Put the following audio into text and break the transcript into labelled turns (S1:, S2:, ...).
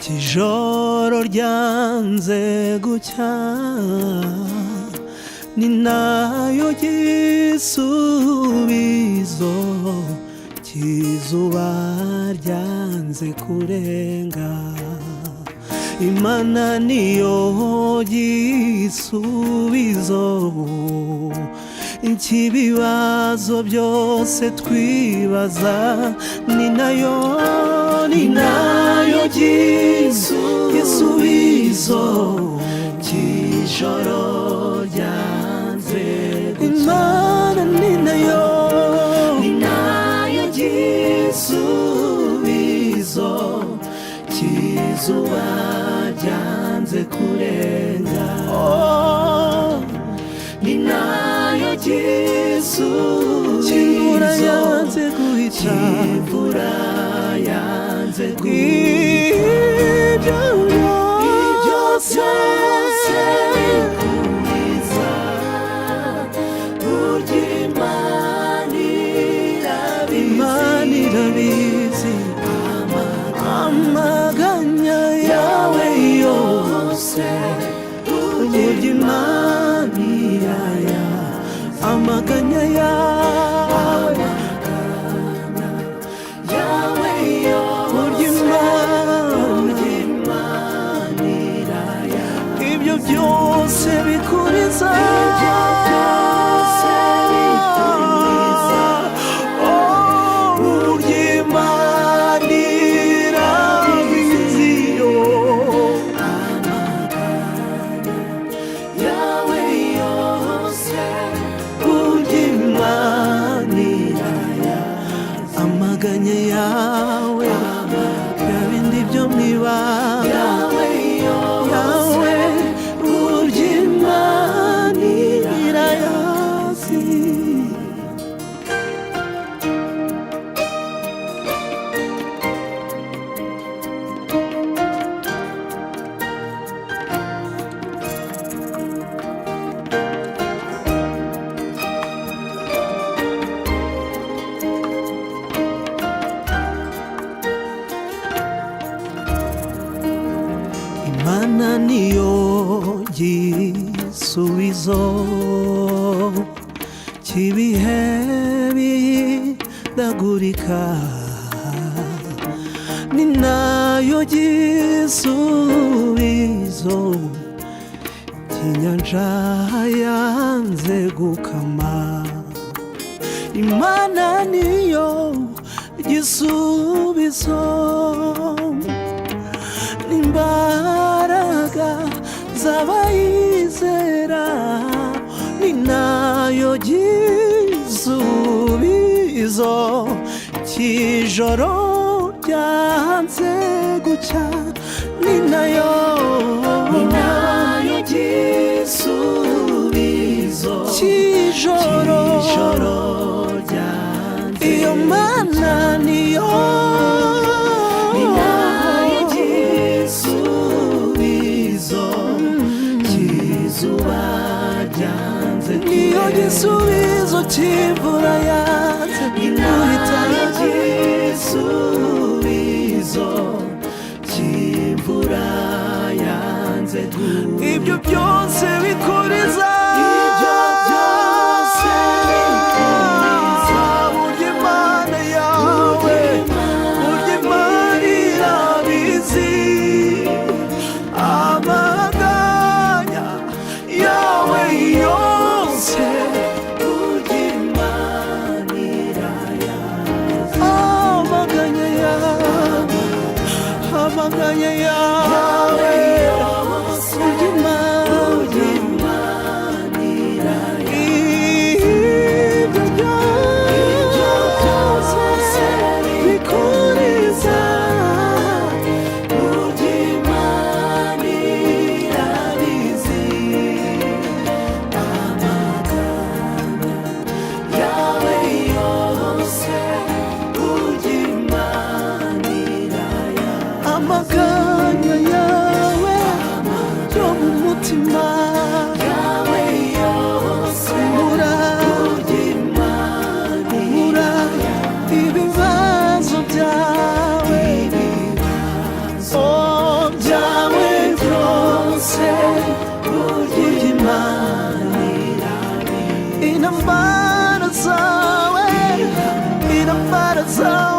S1: ijoro ryanze gucya ni nayo gisubizo cy'izuba ryanze kurenga. Imana niyo gisubizo cy'ibibazo byose twibaza, ni nayo gisubizo cy'ijoro ryanze gucya. Imana ni nayo gisubizo cy'izuba ryanze kurenga. Ni nayo gisubizo cy'imvura yanze guhita, cy'imvura yanze guhita. Ibyo byose bikuriza burya Imana irabizi. Amaganya yawe yose burya Imana irayazi. Amaganya yawe burya Imana irayazi. Ibyo byose bikuriza amaganya yawe, yabindi byo mwibanga yawe burya Imana irayazi. Imana niyo gisubizo cy'ibihe bihindagurika, ni nayo gisubizo cy'inyanja yanze gukama. Imana niyo gisubizo n'imbaraga z'abayizera, ni nayo gisubizo cy'ijoro ryanze gucya, ni nayo gisubizo cy'ijoro ryanze. Iyo Mana niyo niyo gisubizo cy'imvura yanze guhita, gisubizo cy'imvura yanze guhita. Ibyo byose bikuriza burya Imana yawe, burya Imana irabizi. Amaganya yawe yose burya Imana irayazi. Amaganya yawe yose burya Imana irayazi. Ibyo byose bikuriza burya Imana irabizi. Amaganya yawe yose burya Imana irayazi. Amaganya yawe yo mu mutima yawe yose burya Imana irayazi. Ibibazo byawe neza